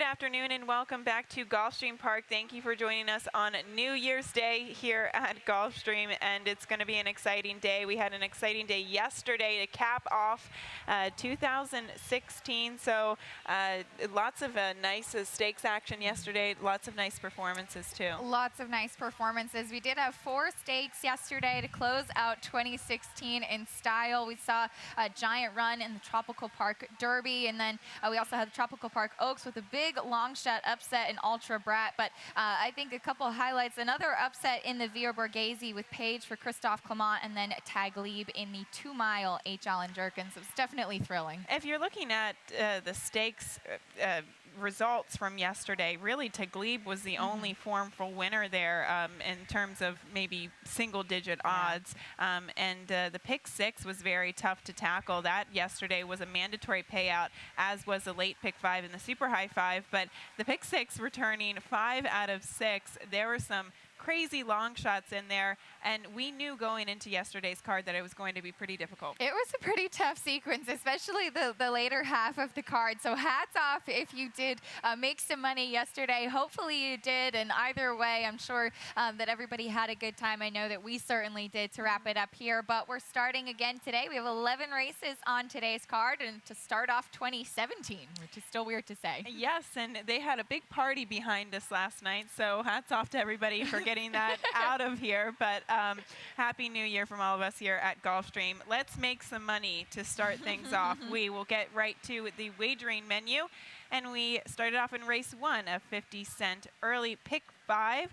afternoon and welcome back to Gulfstream Park. Thank you for joining us on New Year's Day here at Gulfstream, and it's going to be an exciting day. We had an exciting day yesterday to cap off 2016, so lots of nice stakes action yesterday, lots of nice performances too. Lots of nice performances. We did have 4 stakes yesterday to close out 2016 in style. We saw a giant run in the Tropical Park Derby, and then we also had the Tropical Park Oaks with a big long shot upset in Ultra Brat. But I think a couple of highlights, another upset in the Via Borghese with Page for Christophe Clement, and then Tag Lieb in the 2-mile H. Allen Jerkins. So it's definitely thrilling. If you're looking at the stakes results from yesterday, really Tag Lieb was the only formful winner there in terms of maybe single-digit odds. And the pick 6 was very tough to tackle. That yesterday was a mandatory payout, as was the late pick 5 in the super high 5. But the pick 6 returning 5 out of 6. There were some crazy long shots in there, and we knew going into yesterday's card that it was going to be pretty difficult. It was a pretty tough sequence, especially the later half of the card. So hats off if you did make some money yesterday. Hopefully you did, and either way, I'm sure that everybody had a good time. I know that we certainly did to wrap it up here, but we're starting again today. We have 11 races on today's card, and to start off 2017, which is still weird to say. Yes, and they had a big party behind us last night, so hats off to everybody for getting that out of here. But Happy New Year from all of us here at Gulfstream. Let's make some money to start things off. We will get right to the wagering menu, and we started off in race 1, a 50-cent early pick 5.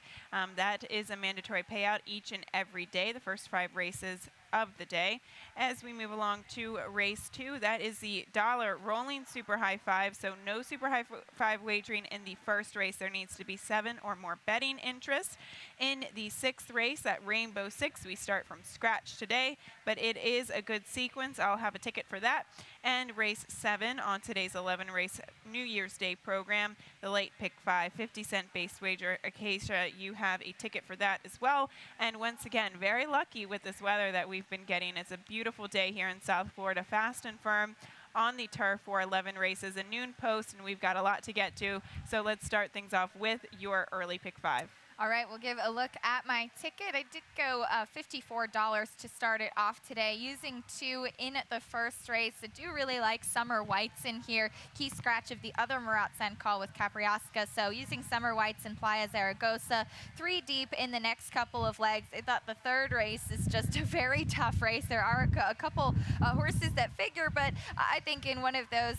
That is a mandatory payout each and every day, the first 5 races of the day. As we move along to race 2, that is the dollar rolling super high 5. So no super high 5 wagering in the first race. There needs to be 7 or more betting interest. In the 6th race, that Rainbow 6, we start from scratch today, but it is a good sequence. I'll have a ticket for that. And race 7 on today's 11 race New Year's Day program, the late pick 5, 50-cent base wager. Acacia, you have a ticket for that as well. And once again, very lucky with this weather that we've been getting. It's a beautiful day here in South Florida, fast and firm on the turf for 11 races, a noon post, and we've got a lot to get to. So let's start things off with your early pick 5. All right, we'll give a look at my ticket. I did go $54 to start it off today, using 2 in the first race. I do really like Summer Whites in here. Key scratch of the other Murat-San call with Capriasca. So using Summer Whites and Playa Zaragoza, 3 deep in the next couple of legs. I thought the third race is just a very tough race. There are a couple horses that figure, but I think in one of those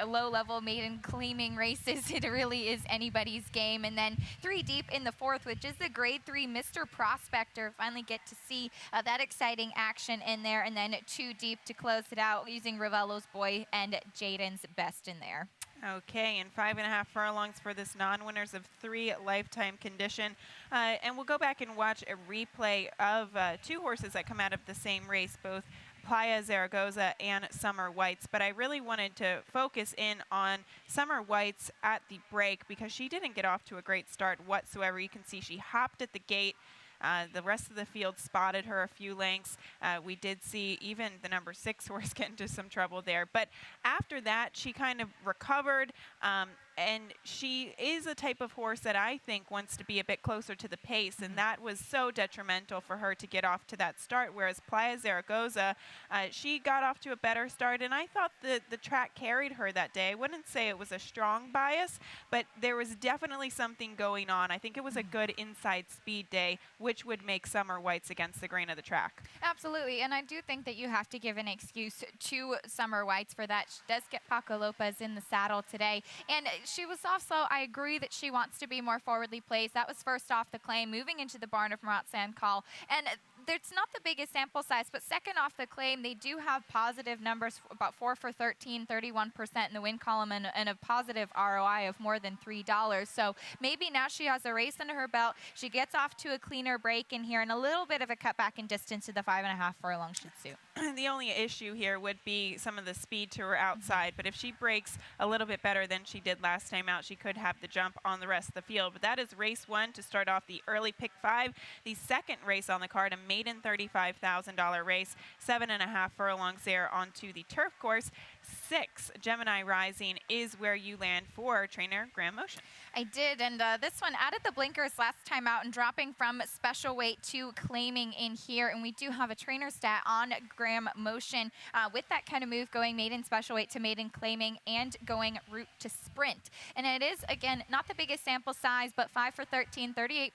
low-level maiden claiming races, it really is anybody's game. And then 3 deep in the fourth, which is the grade 3 Mr. Prospector. Finally get to see that exciting action in there. And then 2 deep to close it out, using Ravello's Boy and Jaden's Best in there. Okay, and 5.5 furlongs for this non-winners of 3 lifetime condition. And we'll go back and watch a replay of 2 horses that come out of the same race, both Playa Zaragoza and Summer Whites, but I really wanted to focus in on Summer Whites at the break because she didn't get off to a great start whatsoever. You can see she hopped at the gate. The rest of the field spotted her a few lengths. We did see even the number 6 horse get into some trouble there. But after that, she kind of recovered. And she is a type of horse that I think wants to be a bit closer to the pace, and that was so detrimental for her to get off to that start, whereas Playa Zaragoza, she got off to a better start, and I thought the track carried her that day. I wouldn't say it was a strong bias, but there was definitely something going on. I think it was a good inside speed day, which would make Summer Whites against the grain of the track. Absolutely, and I do think that you have to give an excuse to Summer Whites for that. She does get Paco Lopez in the saddle today, and she was off slow. I agree that she wants to be more forwardly placed. That was first off the claim, moving into the barn of Murat-San call. And it's not the biggest sample size, but second off the claim, they do have positive numbers, about 4 for 13, 31% in the win column, and a positive ROI of more than $3. So maybe now she has a race under her belt. She gets off to a cleaner break in here, and a little bit of a cutback in distance to the 5.5 furlong should suit. The only issue here would be some of the speed to her outside, but if she breaks a little bit better than she did last time out, she could have the jump on the rest of the field. But that is race 1 to start off the early pick 5. The second race on the card, a maiden $35,000 race, 7.5 furlongs there onto the turf course. 6, Gemini Rising, is where you land for trainer Graham Motion. I did, and this one added the blinkers last time out and dropping from special weight to claiming in here. And we do have a trainer stat on Graham Motion with that kind of move going maiden special weight to maiden claiming and going route to sprint. And it is, again, not the biggest sample size, but 5 for 13, 38%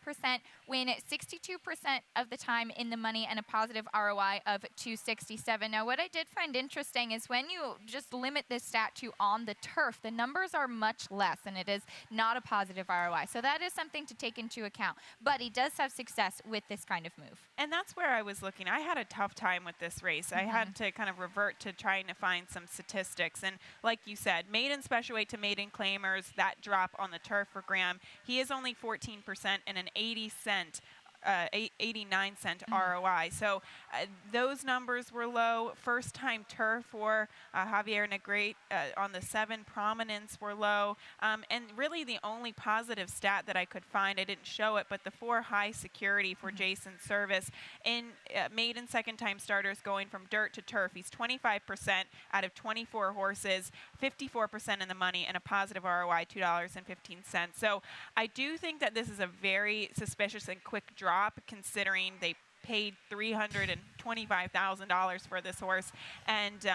win, 62% of the time in the money, and a positive ROI of 267. Now, what I did find interesting is when you just limit this stat to on the turf, the numbers are much less, and it is not a positive ROI. So that is something to take into account. But he does have success with this kind of move. And that's where I was looking. I had a tough time with this race. I had to kind of revert to trying to find some statistics. And like you said, maiden special weight to maiden claimers, that drop on the turf for Graham, he is only 14% and an 89-cent ROI. So those numbers were low. First time turf for Javier Negrete on the 7 prominence were low. And really the only positive stat that I could find, I didn't show it, but the 4 high security for Jason Service in maiden second time starters going from dirt to turf. He's 25% out of 24 horses, 54% in the money, and a positive ROI, $2.15. So I do think that this is a very suspicious and quick drop, considering they paid $325,000 for this horse, and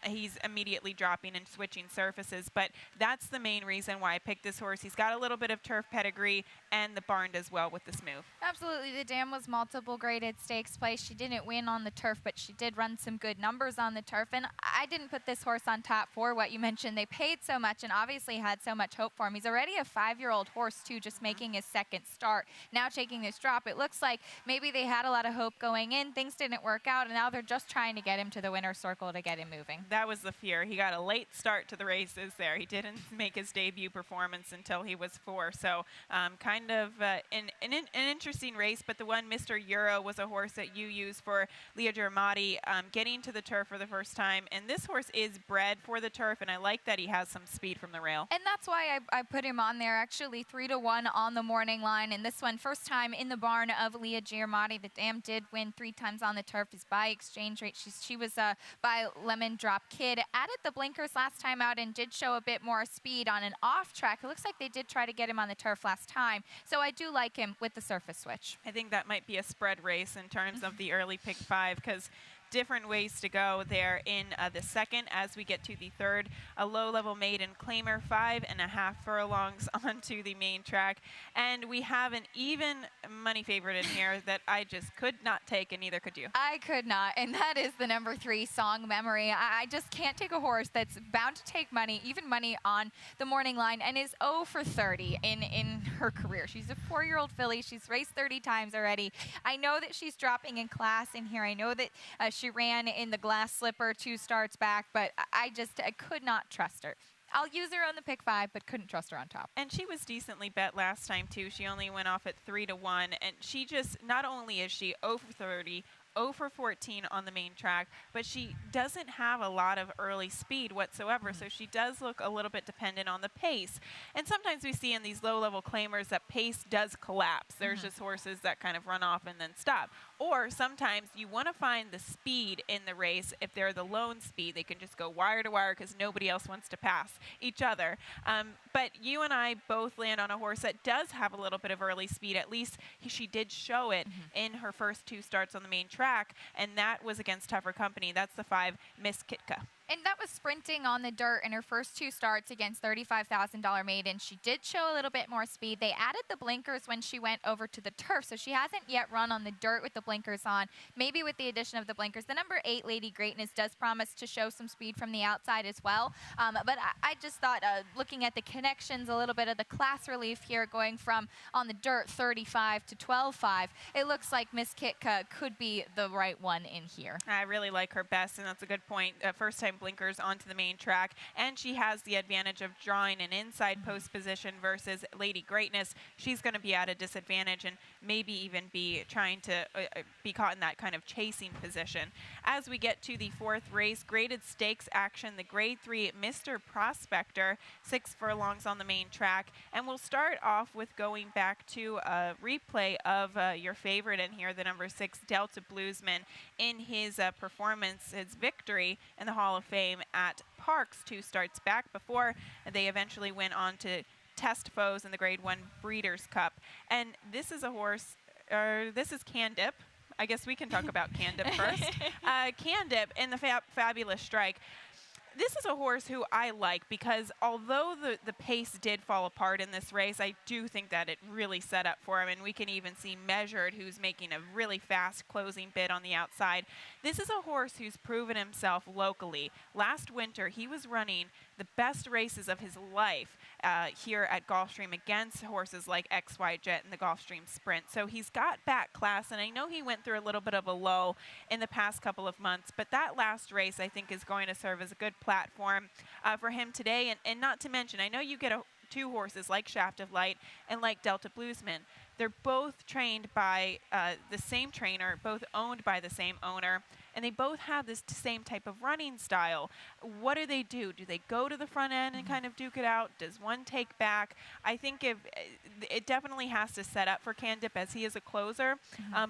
he's immediately dropping and switching surfaces. But that's the main reason why I picked this horse. He's got a little bit of turf pedigree, and the barn does well with this move. Absolutely. The dam was multiple graded stakes place. She didn't win on the turf, but she did run some good numbers on the turf. And I didn't put this horse on top for what you mentioned. They paid so much and obviously had so much hope for him. He's already a 5-year-old horse, too, just making his second start. Now taking this drop, it looks like maybe they had a lot of hope going in. Things didn't work out, and now they're just trying to get him to the winner's circle to get him moving. That was the fear. He got a late start to the races there. He didn't make his debut performance until he was 4. So kind of an interesting race, but the one, Mr. Euro, was a horse that you used for Leah Giramati, getting to the turf for the first time. And this horse is bred for the turf, and I like that he has some speed from the rail. And that's why I put him on there, actually 3-1 on the morning line. And this one, first time in the barn of Leah Giramati. The dam did win 3 times on the turf. Is by exchange rate. She was by Lemon Drop Kid. Added the blinkers last time out and did show a bit more speed on an off track. It looks like they did try to get him on the turf last time. So I do like him with the surface switch. I think that might be a spread race in terms of the early pick 5, because different ways to go there in the second. As we get to the third, a low-level maiden claimer, 5.5 furlongs onto the main track. And we have an even money favorite in here that I just could not take, and neither could you. I could not, and that is the number 3, Song Memory. I just can't take a horse that's bound to take money, even money on the morning line, and is 0 for 30 in her career. She's a 4-year-old filly. She's raced 30 times already. I know that she's dropping in class in here. I know that she ran in the glass slipper 2 starts back, but I could not trust her. I'll use her on the pick 5, but couldn't trust her on top. And she was decently bet last time, too. She only went off at 3-1, and she just, not only is she 0 for 30, 0 for 14 on the main track, but she doesn't have a lot of early speed whatsoever, so she does look a little bit dependent on the pace. And sometimes we see in these low-level claimers that pace does collapse. There's just horses that kind of run off and then stop. Or sometimes you want to find the speed in the race. If they're the lone speed, they can just go wire to wire because nobody else wants to pass each other. But you and I both land on a horse that does have a little bit of early speed. At least she did show it in her first 2 starts on the main track, and that was against tougher company. That's the 5, Miss Kitka. And that was sprinting on the dirt in her first 2 starts against $35,000 maiden. She did show a little bit more speed. They added the blinkers when she went over to the turf, so she hasn't yet run on the dirt with the blinkers on. Maybe with the addition of the blinkers. The number 8, Lady Greatness, does promise to show some speed from the outside as well. But I just thought, looking at the connections, a little bit of the class relief here, going from on the dirt 35 to 12.5, it looks like Miss Kitka could be the right one in here. I really like her best, and that's a good point. First time blinkers onto the main track, and she has the advantage of drawing an inside post position versus Lady Greatness. She's going to be at a disadvantage and maybe even be trying to be caught in that kind of chasing position. As we get to the 4th race, graded stakes action, the grade 3 Mr. Prospector, 6 furlongs on the main track. And we'll start off with going back to a replay of your favorite in here, the number 6, Delta Bluesman, in his performance, his victory in the Hall of Fame at Parks 2 starts back before they eventually went on to test foes in the Grade 1 Breeders' Cup. And this is a horse, this is Candip. I guess we can talk about Candip first. Candip in the Fabulous Strike. This is a horse who I like because although the pace did fall apart in this race, I do think that it really set up for him, and we can even see Measured, who's making a really fast closing bid on the outside. This is a horse who's proven himself locally. Last winter, he was running the best races of his life here at Gulfstream against horses like XY Jet in the Gulfstream Sprint. So he's got back class, and I know he went through a little bit of a low in the past couple of months, but that last race I think is going to serve as a good platform for him today. And not to mention, I know you get two horses like Shaft of Light and like Delta Bluesman. They're both trained by the same trainer, both owned by the same owner, and they both have this same type of running style. What do? Do they go to the front end and kind of duke it out? Does one take back? I think it definitely has to set up for Candip as he is a closer,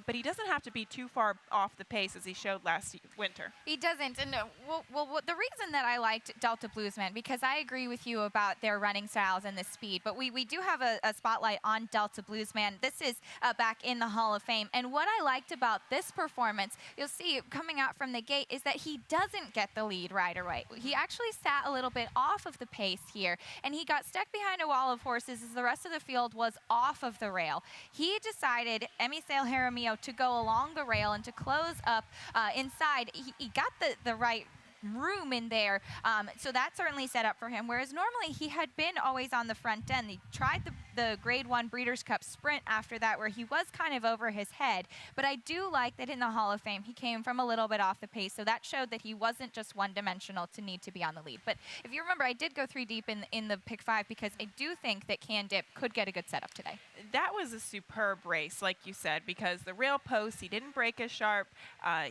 but he doesn't have to be too far off the pace as he showed last winter. He doesn't. And the reason that I liked Delta Bluesman, because I agree with you about their running styles and the speed, but we do have a spotlight on Delta Bluesman. This is back in the Hall of Fame. And what I liked about this performance, you'll see coming out from the gate, is that he doesn't get the lead right away. He actually sat a little bit off of the pace here, and he got stuck behind a wall of horses as the rest of the field was off of the rail. He decided, Emisale Jaramillo, to go along the rail and to close up inside. He got the right room in there, so that certainly set up for him, whereas normally he had been always on the front end. He tried the Grade 1 Breeders' Cup Sprint after that, where he was kind of over his head, but I do like that in the Hall of Fame he came from a little bit off the pace, so that showed that he wasn't just one-dimensional to need to be on the lead. But if you remember, I did go 3 deep in the pick 5 because I do think that Candip could get a good setup today. That was a superb race, like you said, because the rail post, he didn't break as sharp.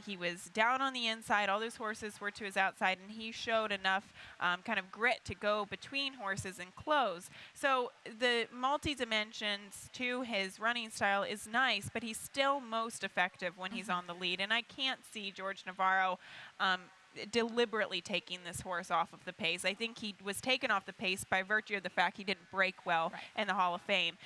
He was down on the inside. All those horses were to his outside, and he showed enough kind of grit to go between horses and close. So the multi-dimensions to his running style is nice, but he's still most effective when he's on the lead. And I can't see George Navarro deliberately taking this horse off of the pace. I think he was taken off the pace by virtue of the fact he didn't break well in the Hall of Fame.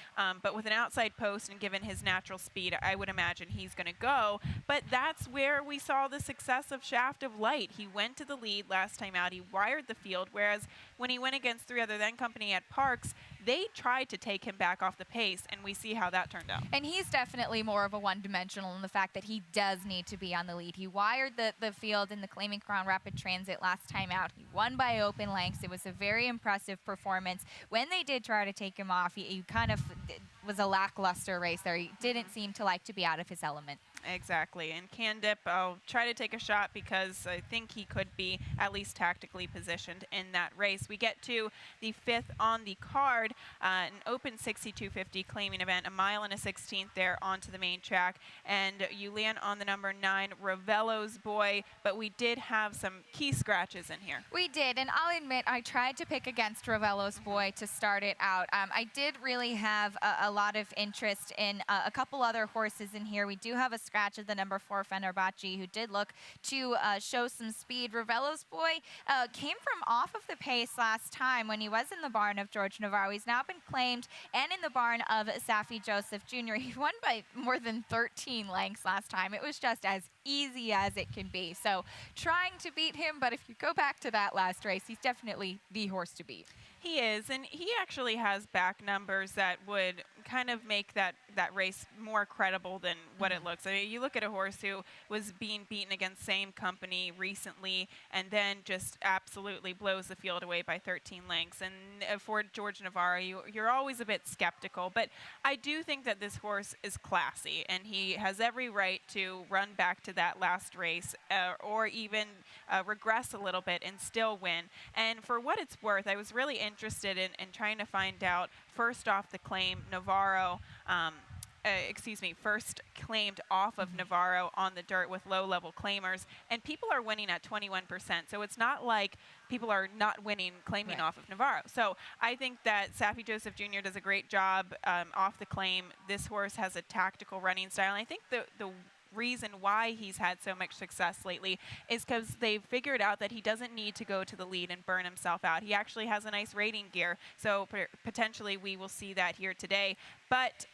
But with an outside post and given his natural speed, I would imagine he's going to go. But that's where we saw the success of Shaft of Light. He went to the lead last time out. He wired the field, whereas when he went against 3 other then company at Parks, they tried to take him back off the pace, and we see how that turned out. And he's definitely more of a one-dimensional in the fact that he does need to be on the lead. He wired the field in the Claiming Crown Rapid Transit last time out. He won by open lengths. It was a very impressive performance. When they did try to take him off, he kind of was a lackluster race there. He didn't seem to like to be out of his element. Exactly. And Candip, I'll try to take a shot because I think he could be at least tactically positioned in that race. We get to the 5th on the card, an open 6250 claiming event, 1 mile and a 16th there onto the main track. And you land on the number 9, Ravello's Boy, but we did have some key scratches in here. We did, and I'll admit I tried to pick against Ravello's Boy to start it out. I did really have a lot of interest in a couple other horses in here. We do have a scratch of the number 4, Fenerbahce, who did look to show some speed. Ravello's Boy came from off of the pace last time when he was in the barn of George Navarro. He's now been claimed and in the barn of Safi Joseph Jr. He won by more than 13 lengths last time. It was just as easy as it can be. So trying to beat him, but if you go back to that last race, he's definitely the horse to beat. He is, and he actually has back numbers that would kind of make that race more credible than what it looks. I mean, you look at a horse who was being beaten against same company recently and then just absolutely blows the field away by 13 lengths. And for George Navarro, you're always a bit skeptical. But I do think that this horse is classy, and he has every right to run back to that last race or even regress a little bit and still win. And for what it's worth, I was really interested in trying to find out, first off the claim, Navarro, first claimed off of Navarro on the dirt with low-level claimers, and people are winning at 21%. So it's not like people are not winning claiming off of Navarro. So I think that Safi Joseph Jr. does a great job off the claim. This horse has a tactical running style, and I think the reason why he's had so much success lately is because they've figured out that he doesn't need to go to the lead and burn himself out. He actually has a nice rating gear, so potentially we will see that here today. But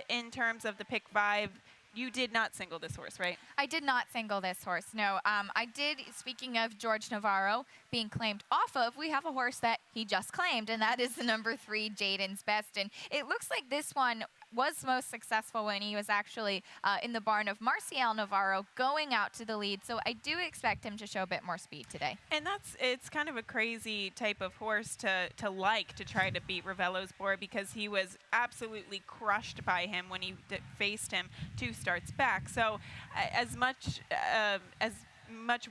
in terms of the pick 5, you did not single this horse, right? I did not single this horse, no. I did, speaking of George Navarro being claimed off of, we have a horse that he just claimed, and that is the number 3, Jaden's Best. And it looks like this one was most successful when he was actually in the barn of Marcial Navarro going out to the lead. So I do expect him to show a bit more speed today. And it's kind of a crazy type of horse to try to beat Ravello's Boar, because he was absolutely crushed by him when he faced him 2 starts back. So as much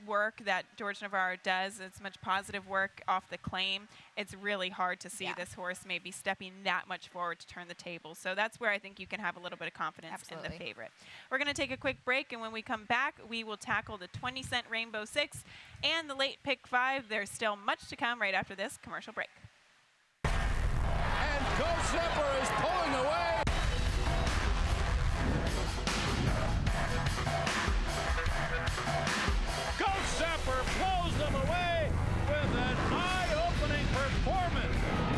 work that George Navarro does, as much positive work off the claim, it's really hard to see this horse maybe stepping that much forward to turn the table. So that's where I think you can have a little bit of confidence in the favorite. We're going to take a quick break, and when we come back, we will tackle the 20-cent Rainbow 6 and the late pick 5. There's still much to come right after this commercial break. And Gulfstream is pulling away. Gulfstream blows them away with an eye-opening performance.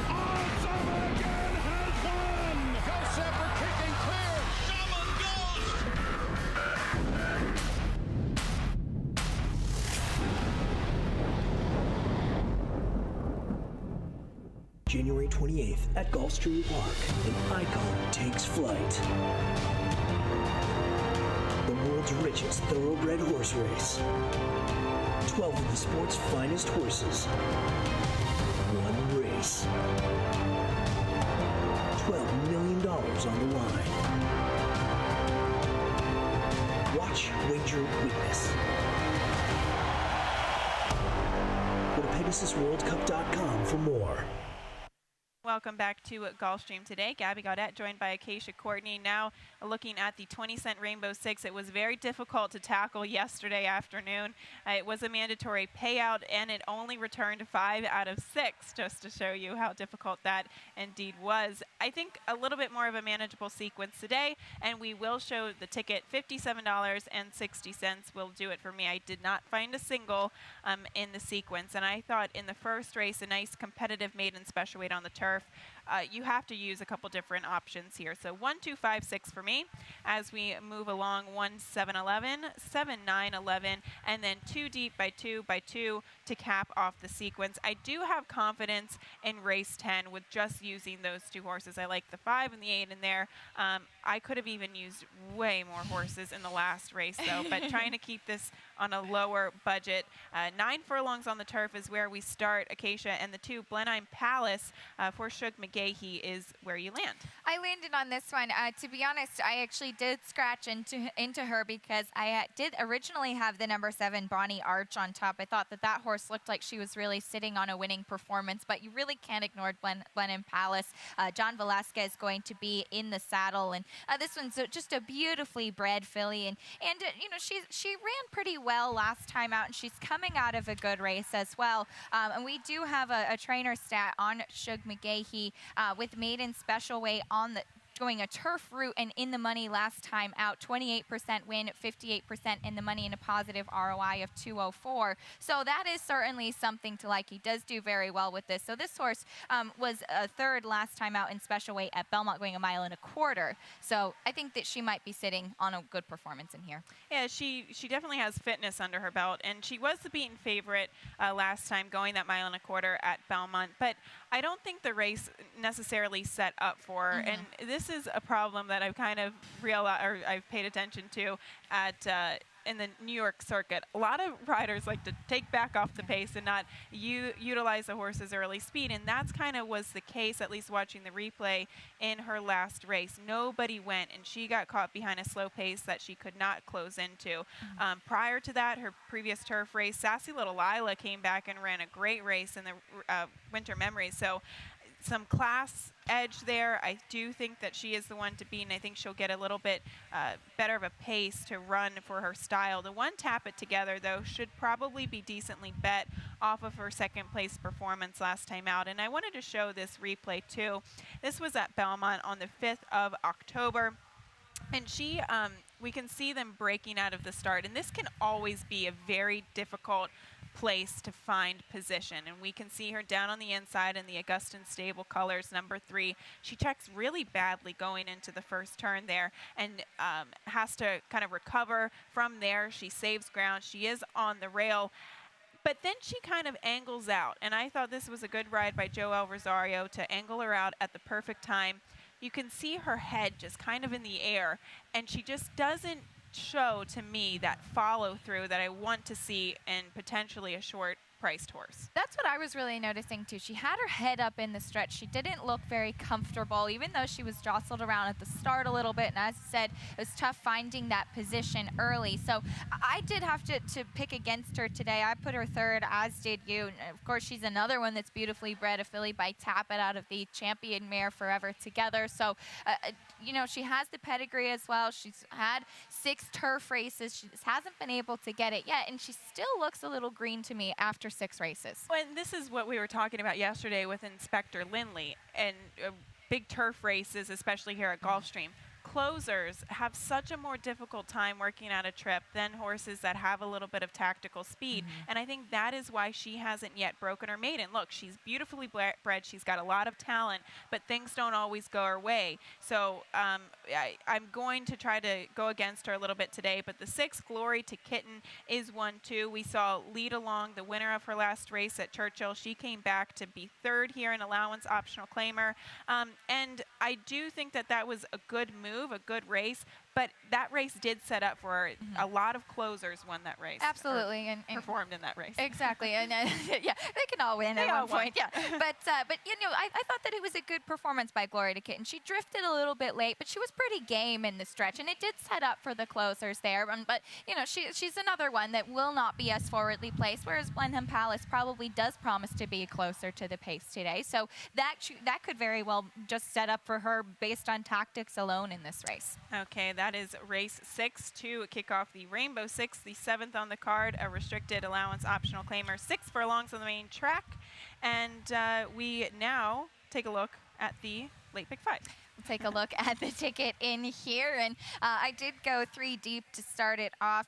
Awesome again has won. Gulfstream kicking clear. January 28th at Gulfstream Park, an icon takes flight. The world's richest thoroughbred horse race. 12 of the sport's finest horses. One race. $12 million on the line. Watch, wager, witness. Go to PegasusWorldCup.com for more. Welcome back to Gulfstream today. Gabby Gaudette joined by Acacia Courtney. Now looking at the 20-cent Rainbow 6. It was very difficult to tackle yesterday afternoon. It was a mandatory payout, and it only returned 5 out of 6, just to show you how difficult that indeed was. I think a little bit more of a manageable sequence today, and we will show the ticket. $57.60 will do it for me. I did not find a single in the sequence, and I thought in the first race, a nice competitive maiden special weight on the turf. You have to use a couple different options here. So 1, 2, 5, 6 for me. As we move along, 1, 7, 11, 7, 9, 11, and then 2 deep by 2 by 2 to cap off the sequence. I do have confidence in race 10 with just using those 2 horses. I like the 5 and the 8 in there. I could have even used way more horses in the last race, though, but trying to keep this on a lower budget. 9 furlongs on the turf is where we start, Acacia, and the 2 Blenheim Palace for Shug McGahee is where you land. I landed on this one. To be honest, I actually did scratch into her because I did originally have the number 7 Bonnie Arch on top. I thought that horse looked like she was really sitting on a winning performance, but you really can't ignore Blenheim Palace. John Velasquez is going to be in the saddle, and this one's just a beautifully bred filly, and you know, she ran pretty well last time out, and she's coming out of a good race as well. And we do have a trainer stat on Shug McGahee with maiden special weight on the going a turf route and in the money last time out. 28% win, 58% in the money, and a positive ROI of 204. So that is certainly something to like. He does do very well with this. So this horse was a 3rd last time out in special weight at Belmont, going 1.25 miles. So I think that she might be sitting on a good performance in here. Yeah, she definitely has fitness under her belt, and she was the beaten favorite last time, going that 1.25 miles at Belmont. But I don't think the race necessarily set up for her. And this is a problem that I've kind of realized, or I've paid attention to at in the New York circuit. A lot of riders like to take back off the pace and not utilize the horse's early speed, and that's kind of was the case, at least watching the replay in her last race. Nobody went, and she got caught behind a slow pace that she could not close into. Prior to that, her previous turf race, Sassy Little Lila came back and ran a great race in the Winter Memories. So some class edge there. I do think that she is the one to beat, and I think she'll get a little bit better of a pace to run for her style. The one Tap It Together, though, should probably be decently bet off of her 2nd place performance last time out. And I wanted to show this replay too. This was at Belmont on the 5th of October. And she we can see them breaking out of the start, and this can always be a very difficult place to find position. And we can see her down on the inside in the Augustin Stable colors, number 3. She checks really badly going into the first turn there, and has to kind of recover from there. She saves ground. She is on the rail, but then she kind of angles out, and I thought this was a good ride by Joel Rosario to angle her out at the perfect time. You can see her head just kind of in the air, and she just doesn't show to me that follow through that I want to see in potentially a short priced horse. That's what I was really noticing too. She had her head up in the stretch. She didn't look very comfortable, even though she was jostled around at the start a little bit. And as I said, it was tough finding that position early. So I did have to pick against her today. I put her third, as did you. And of course, she's another one that's beautifully bred, a filly by Tappet out of the Champion Mare Forever Together. So, you know, she has the pedigree as well. She's had 6 turf races. She just hasn't been able to get it yet. And she still looks a little green to me after 6 races. And this is what we were talking about yesterday with Inspector Lindley and big turf races, especially here at Gulfstream. Closers have such a more difficult time working out a trip than horses that have a little bit of tactical speed. And I think that is why she hasn't yet broken her maiden. Look, she's beautifully bred. She's got a lot of talent, but things don't always go her way. So I'm going to try to go against her a little bit today, but the 6, Glory to Kitten, is one too. We saw lead along the winner of her last race at Churchill. She came back to be 3rd here in allowance optional claimer. And I do think that that was a good move, a good race, but that race did set up for a lot of closers won that race. Absolutely. And performed in that race. Exactly. And yeah, they can all win at one point. Yeah. But you know, I thought that it was a good performance by Glory to Kitten. She drifted a little bit late, but she was pretty game in the stretch, and it did set up for the closers there. But you know, she's another one that will not be as forwardly placed, whereas Blenheim Palace probably does promise to be closer to the pace today. So that could very well just set up for her based on tactics alone in this race. Okay, that is race 6 to kick off the Rainbow 6, the 7th on the card, a restricted allowance optional claimer, 6 furlongs on the main track. And we now take a look at the late pick 5. We'll take a look at the ticket in here. And I did go 3 deep to start it off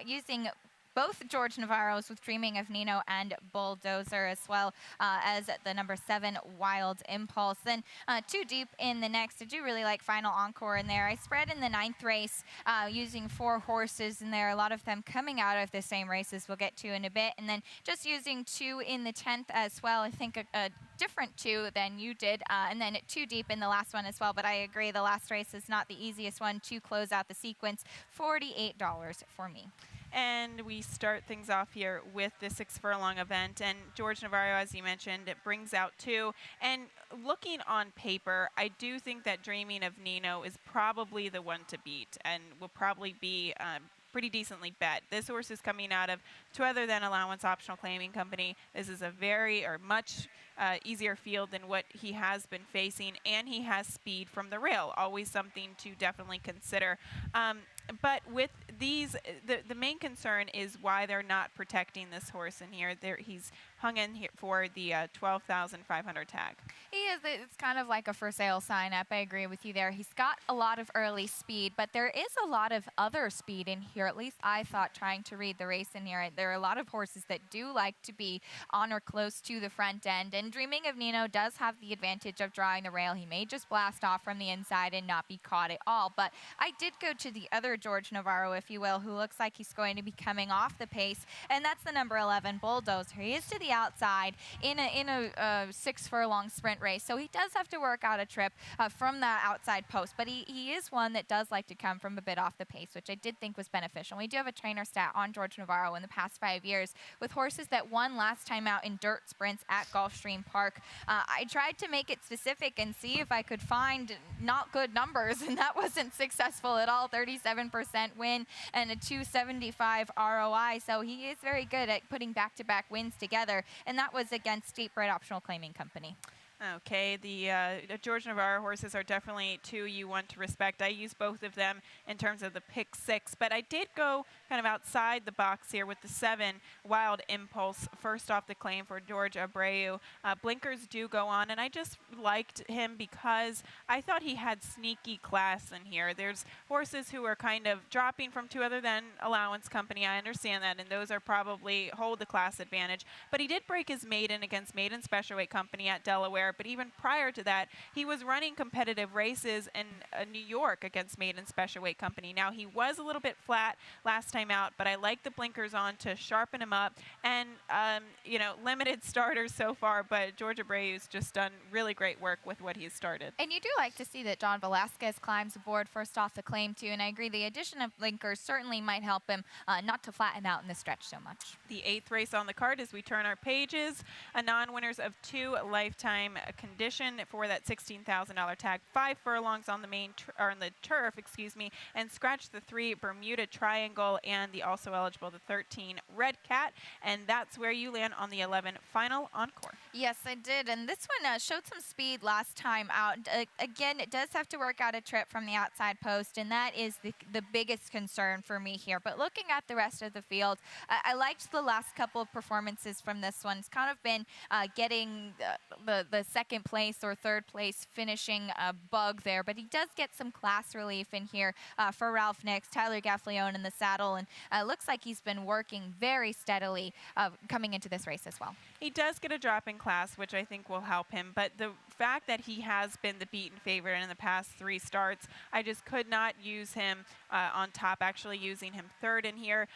using both George Navarro's with Dreaming of Nino and Bulldozer, as well as the number 7 Wild Impulse. Then 2 deep in the next. I do really like Final Encore in there. I spread in the 9th race using 4 horses in there, a lot of them coming out of the same races we'll get to in a bit. And then just using 2 in the 10th as well. I think a different 2 than you did. And then 2 deep in the last one as well. But I agree, the last race is not the easiest one to close out the sequence. $48 for me. And we start things off here with the 6 furlong event. And George Navarro, as you mentioned, it brings out 2. And looking on paper, I do think that Dreaming of Nino is probably the one to beat and will probably be pretty decently bet. This horse is coming out of two other than allowance optional claiming company. This is a very or much easier field than what he has been facing, and he has speed from the rail, always something to definitely consider. But with these, the main concern is why they're not protecting this horse in here. He's hung in here for the 12,500 tag. He is. It's kind of like a for sale sign up. I agree with you there. He's got a lot of early speed, but there is a lot of other speed in here. At least I thought, trying to read the race in here. There are a lot of horses that do like to be on or close to the front end. And Dreaming of Nino does have the advantage of drawing the rail. He may just blast off from the inside and not be caught at all. But I did go to the other George Navarro, if you will, who looks like he's going to be coming off the pace, and that's the number 11 Bulldozer. He is to the outside in a 6 furlong sprint race, so he does have to work out a trip from that outside post, but he is one that does like to come from a bit off the pace, which I did think was beneficial. We do have a trainer stat on George Navarro in the past 5 years with horses that won last time out in dirt sprints at Gulfstream Park. I tried to make it specific and see if I could find not good numbers, and that wasn't successful at all. 37% win and a 275 ROI, so he is very good at putting back-to-back wins together, and that was against State Bred Optional Claiming Company. Okay, the George Navarro horses are definitely two you want to respect. I use both of them in terms of the pick six, but I did go kind of outside the box here with the 7 Wild Impulse, first off the claim for George Abreu. Blinkers do go on, and I just liked him because I thought he had sneaky class in here. There's horses who are kind of dropping from two other than Allowance Company. I understand that, and those are probably hold the class advantage, but he did break his maiden against Maiden Special Weight Company at Delaware. But even prior to that, he was running competitive races in New York against Maiden Special Weight Company. Now, he was a little bit flat last time out, but I like the blinkers on to sharpen him up. And, you know, limited starters so far, but George Abreu's just done really great work with what he's started. And you do like to see that John Velasquez climbs aboard first off the claim, too. And I agree, the addition of blinkers certainly might help him not to flatten out in the stretch so much. The 8th race on the card as we turn our pages, a non-winners of 2 lifetime condition for that $16,000 tag, 5 furlongs on the main or on the turf, excuse me, and scratch the 3 Bermuda Triangle and the also eligible the 13 Red Cat, and that's where you land on the 11 Final Encore. Yes, I did, and this one showed some speed last time out. Again, it does have to work out a trip from the outside post, and that is the biggest concern for me here. But looking at the rest of the field, I liked the last couple of performances from this one. It's kind of been getting the second place or third place finishing bug there, but he does get some class relief in here for Ralph Nix, Tyler Gaffleone in the saddle, and looks like he's been working very steadily coming into this race as well. He does get a drop in class, which I think will help him, but the fact that he has been the beaten favorite in the past 3 starts, I just could not use him on top, actually using him third in here.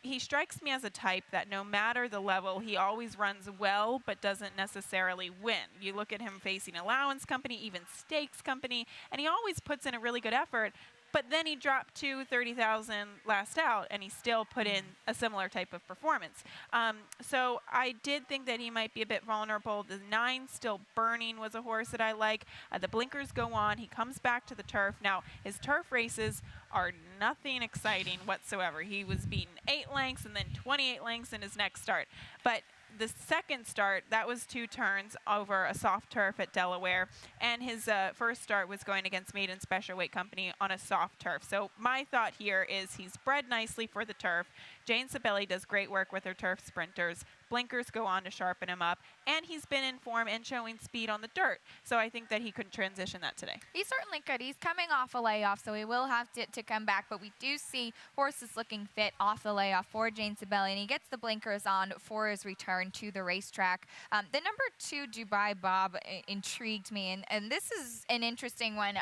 He strikes me as a type that no matter the level, he always runs well, but doesn't necessarily win. You look at him facing Allowance Company, even Stakes Company, and he always puts in a really good effort. But then he dropped to 30,000 last out, and he still put in a similar type of performance. So I did think that he might be a bit vulnerable. The 9 Still Burning was a horse that I like. The blinkers go on. He comes back to the turf. Now, his turf races are nothing exciting whatsoever. He was beaten 8 lengths and then 28 lengths in his next start. But the second start, that was 2 turns over a soft turf at Delaware, and his first start was going against Maiden Special Weight Company on a soft turf. So my thought here is he's bred nicely for the turf. Jane Sabelli does great work with her turf sprinters. Blinkers go on to sharpen him up, and he's been in form and showing speed on the dirt. So I think that he could transition that today. He certainly could. He's coming off a layoff, so he will have to come back, but we do see horses looking fit off the layoff for Jane Sabelli, and he gets the blinkers on for his return to the racetrack. The number 2 Dubai Bob intrigued me, and this is an interesting one.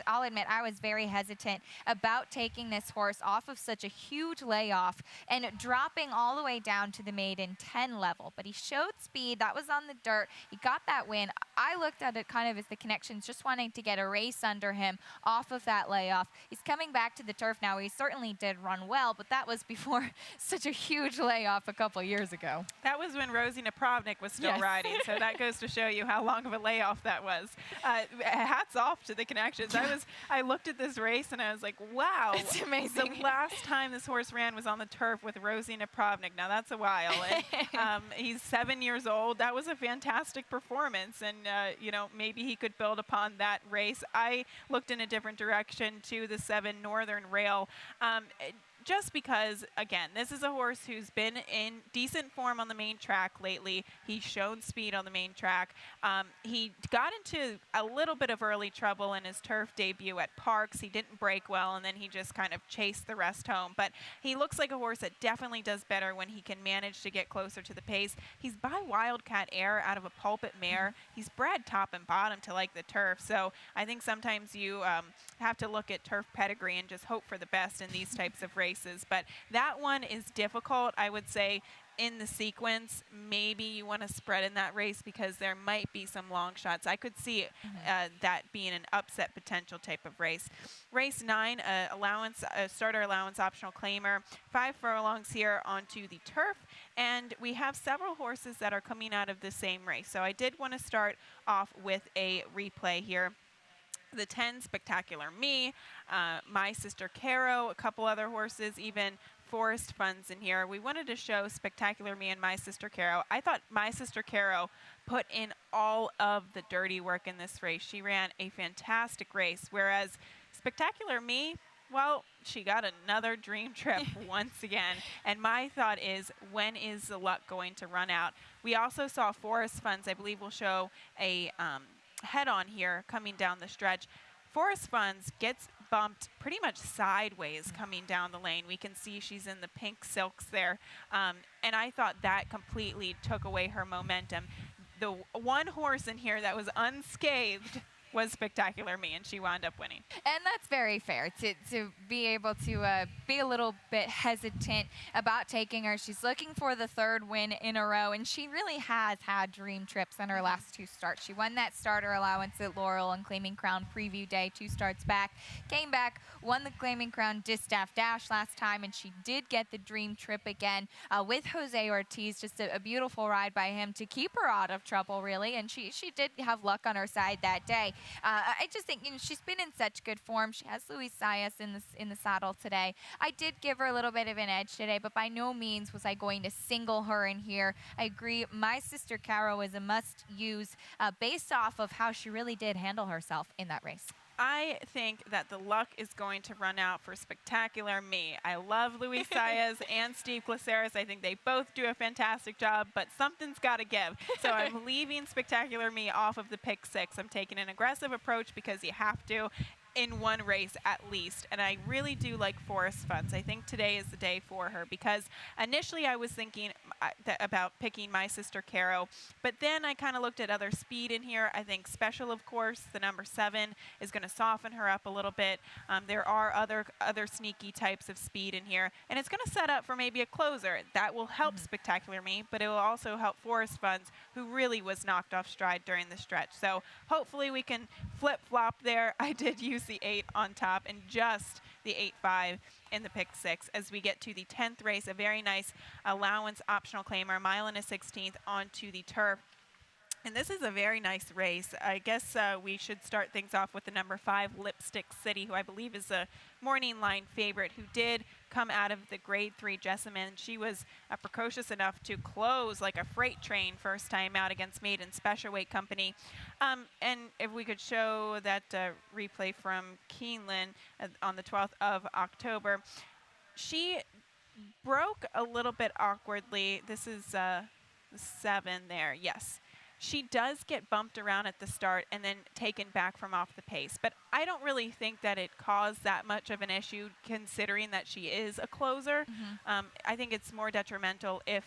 I'll admit, I was very hesitant about taking this horse off of such a huge layoff and dropping all the way down to the maiden 10 level, but he showed speed. That was on the dirt. He got that win. I looked at it kind of as the connections, just wanting to get a race under him off of that layoff. He's coming back to the turf now. He certainly did run well, but that was before such a huge layoff a couple years ago. That was when Rosie Napravnik was still riding, so that goes to show you how long of a layoff that was. Hats off to the connections. I looked at this race and I was like, wow. It's amazing. The last time this horse ran was on the turf with Rosie Napravnik. Now that's a while. And, he's 7 years old. That was a fantastic performance, and you know, maybe he could build upon that race. I looked in a different direction to the 7 Northern Rail. Just because, again, this is a horse who's been in decent form on the main track lately. He's shown speed on the main track. He got into a little bit of early trouble in his turf debut at Parks. He didn't break well, and then he just kind of chased the rest home. But he looks like a horse that definitely does better when he can manage to get closer to the pace. He's by Wildcat Air out of a Pulpit mare. He's bred top and bottom to like the turf. So I think sometimes you have to look at turf pedigree and just hope for the best in these types of races. But that one is difficult. I would say in the sequence, maybe you want to spread in that race because there might be some long shots. I could see that being an upset potential type of race. Race 9, starter allowance optional claimer, 5 furlongs here onto the turf, and we have several horses that are coming out of the same race. So I did want to start off with a replay here. The 10 Spectacular Me, My Sister Caro, a couple other horses, even Forest Funds in here. We wanted to show Spectacular Me and My Sister Caro. I thought My Sister Caro put in all of the dirty work in this race. She ran a fantastic race, whereas Spectacular Me, well, she got another dream trip once again. And my thought is, when is the luck going to run out? We also saw Forest Funds. I believe we'll show a head-on here coming down the stretch. Forest Funds gets bumped pretty much sideways coming down the lane. We can see she's in the pink silks there. And I thought that completely took away her momentum. The one horse in here that was unscathed was Spectacular Me, and she wound up winning. And that's very fair to be able to be a little bit hesitant about taking her. She's looking for the third win in a row, and she really has had dream trips in her last 2 starts. She won that starter allowance at Laurel and Claiming Crown preview day 2 starts back, came back, won the Claiming Crown Distaff Dash last time, and she did get the dream trip again with Jose Ortiz. Just a beautiful ride by him to keep her out of trouble, really, and she did have luck on her side that day. I just think, you know, she's been in such good form. She has Luis Saez in the saddle today. I did give her a little bit of an edge today, but by no means was I going to single her in here. I agree. My Sister Caro is a must-use based off of how she really did handle herself in that race. I think that the luck is going to run out for Spectacular Me. I love Luis Saez and Steve Glaceris. I think they both do a fantastic job, but something's got to give. So I'm leaving Spectacular Me off of the pick 6. I'm taking an aggressive approach because you have to in one race at least. And I really do like Forest Funds. I think today is the day for her because initially I was thinking about picking My Sister Caro, but then I kind of looked at other speed in here. I think Special, of course, the number 7 is going to soften her up a little bit. There are other sneaky types of speed in here, and it's going to set up for maybe a closer. That will help Spectacular Me, but it will also help Forest Funds, who really was knocked off stride during the stretch. So hopefully we can flip-flop there. I did use the 8 on top and just the 8-5 in the pick 6 as we get to the 10th race. A very nice allowance optional claimer, 1 1/16 onto the turf. And this is a very nice race. I guess we should start things off with the number 5, Lipstick City, who I believe is a morning line favorite, who did come out of the grade 3 Jessamine. She was precocious enough to close like a freight train first time out against Maiden Special Weight Company. And if we could show that replay from Keeneland on the 12th of October, she broke a little bit awkwardly. This is the 7 there, yes. She does get bumped around at the start and then taken back from off the pace. But I don't really think that it caused that much of an issue considering that she is a closer. I think it's more detrimental if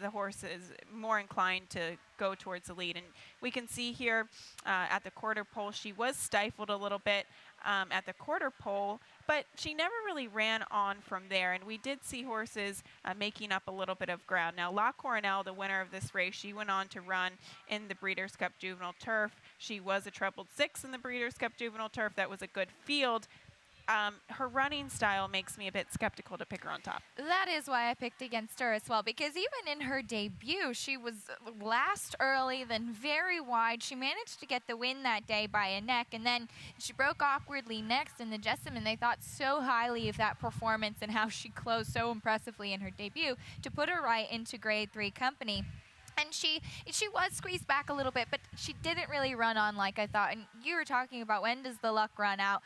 the horse is more inclined to go towards the lead. And we can see here at the quarter pole, she was stifled a little bit at the quarter pole, but she never really ran on from there. And we did see horses making up a little bit of ground. Now, La Coronel, the winner of this race, she went on to run in the Breeders' Cup Juvenile Turf. She was a trebled 6 in the Breeders' Cup Juvenile Turf. That was a good field. Her running style makes me a bit skeptical to pick her on top. That is why I picked against her as well, because even in her debut, she was last early, then very wide. She managed to get the win that day by a neck, and then she broke awkwardly next in the Jessamine. They thought so highly of that performance and how she closed so impressively in her debut to put her right into grade 3 company. And she was squeezed back a little bit, but she didn't really run on like I thought. And you were talking about when does the luck run out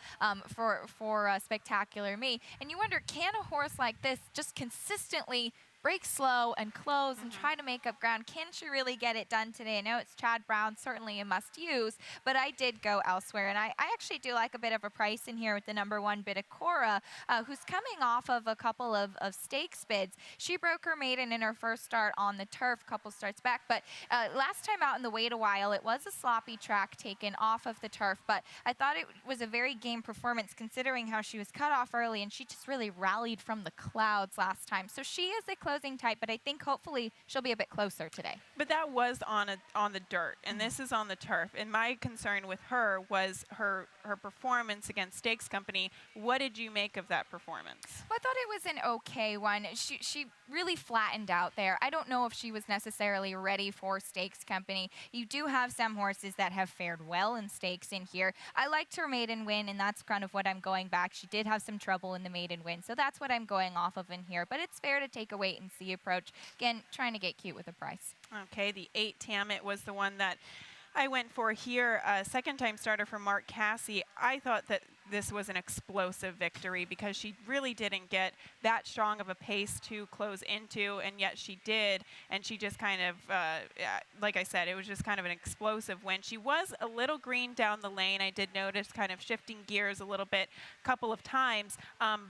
for Spectacular Me. And you wonder, can a horse like this just consistently break slow and close and try to make up ground? Can she really get it done today? I know it's Chad Brown, certainly a must-use, but I did go elsewhere. And I actually do like a bit of a price in here with the number 1, Bitacora, who's coming off of a couple of stakes bids. She broke her maiden in her first start on the turf, couple starts back, but last time out in the wait a while, it was a sloppy track taken off of the turf, but I thought it was a very game performance considering how she was cut off early, and she just really rallied from the clouds last time. So she is a close closing type, but I think hopefully she'll be a bit closer today. But that was on the dirt, and this is on the turf. And my concern with her was her performance against Stakes Company. What did you make of that performance? Well, I thought it was an okay one. She really flattened out there. I don't know if she was necessarily ready for Stakes Company. You do have some horses that have fared well in stakes in here. I liked her maiden win, and that's kind of what I'm going back. She did have some trouble in the maiden win, so that's what I'm going off of in here. But it's fair to take a wait-and-see approach. Again, trying to get cute with the price. Okay, the 8 Tammet was the one that I went for here. Second-time starter for Mark Casse. I thought that this was an explosive victory because she really didn't get that strong of a pace to close into, and yet she did. And she just kind of, like I said, it was just kind of an explosive win. She was a little green down the lane. I did notice kind of shifting gears a little bit a couple of times,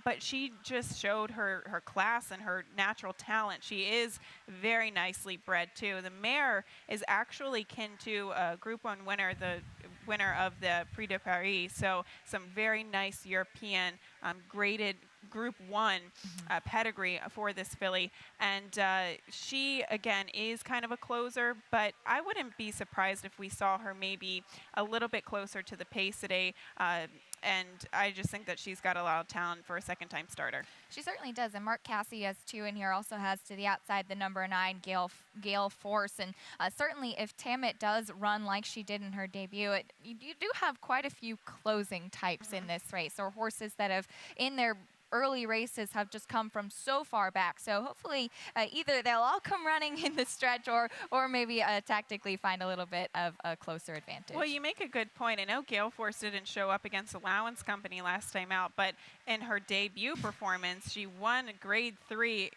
but she just showed her class and her natural talent. She is very nicely bred, too. The mare is actually kin to a Group 1 winner, the winner of the Prix de Paris, so some very nice European graded Group 1 pedigree for this filly. And she, again, is kind of a closer, but I wouldn't be surprised if we saw her maybe a little bit closer to the pace today. And I just think that she's got a lot of talent for a second-time starter. She certainly does, and Mark Casse has 2 in here, also has to the outside the number 9, Gale Force. And certainly if Tammet does run like she did in her debut, you do have quite a few closing types in this race, or horses that have, in their early races, have just come from so far back. So hopefully either they'll all come running in the stretch, or maybe tactically find a little bit of a closer advantage. Well, you make a good point. I know Gale Force didn't show up against Allowance Company last time out, but in her debut performance, she won Grade 3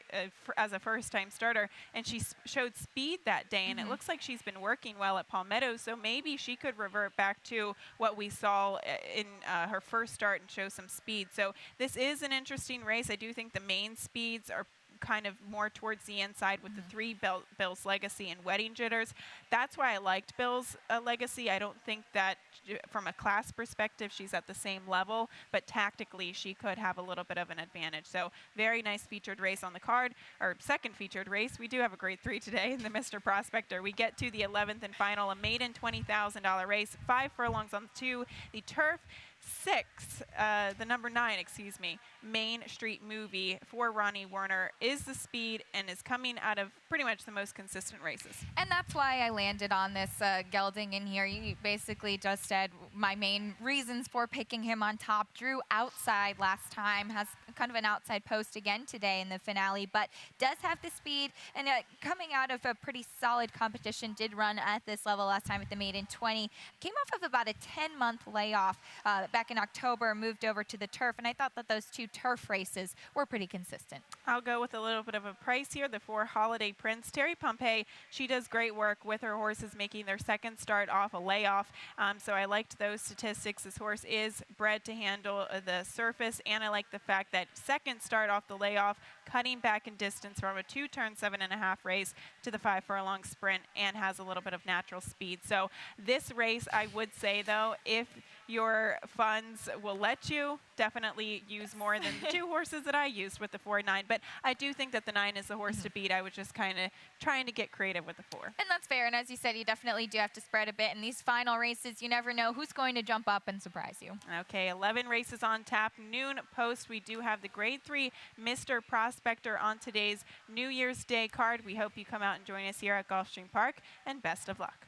as a first-time starter, and she showed speed that day, and it looks like she's been working well at Palmetto, so maybe she could revert back to what we saw in her first start and show some speed. So this is an interesting race. I do think the main speeds are kind of more towards the inside with the 3 Bill's Legacy and Wedding Jitters. That's why I liked Bill's Legacy. I don't think that from a class perspective she's at the same level, but tactically she could have a little bit of an advantage. So very nice featured race on the card, or second featured race. We do have a Grade 3 today in the Mr. Prospector. We get to the 11th and final, a maiden $20,000 race, 5 furlongs on 2. The turf 6, the number 9, excuse me, Main Street Movie for Ronnie Werner is the speed and is coming out of pretty much the most consistent races. And that's why I landed on this gelding in here. You basically just said my main reasons for picking him on top. Drew outside last time, has kind of an outside post again today in the finale, but does have the speed, and coming out of a pretty solid competition, did run at this level last time at the maiden 20. Came off of about a 10-month layoff back in October, moved over to the turf, and I thought that those 2 turf races were pretty consistent. I'll go with a little bit of a price here. The 4 Holiday Prince. Terry Pompey, she does great work with her horses making their second start off a layoff. So I liked those statistics. This horse is bred to handle the surface, and I like the fact that second start off the layoff, cutting back in distance from a 2-turn 7.5 race to the 5 furlong sprint, and has a little bit of natural speed. So this race, I would say though, if your funds will let you, definitely use more than the 2 horses that I used with the 4 and 9. But I do think that the 9 is the horse to beat. I was just kind of trying to get creative with the 4. And that's fair. And as you said, you definitely do have to spread a bit. In these final races, you never know who's going to jump up and surprise you. Okay, 11 races on tap. Noon post, we do have the Grade 3 Mr. Prospector on today's New Year's Day card. We hope you come out and join us here at Gulfstream Park, and best of luck.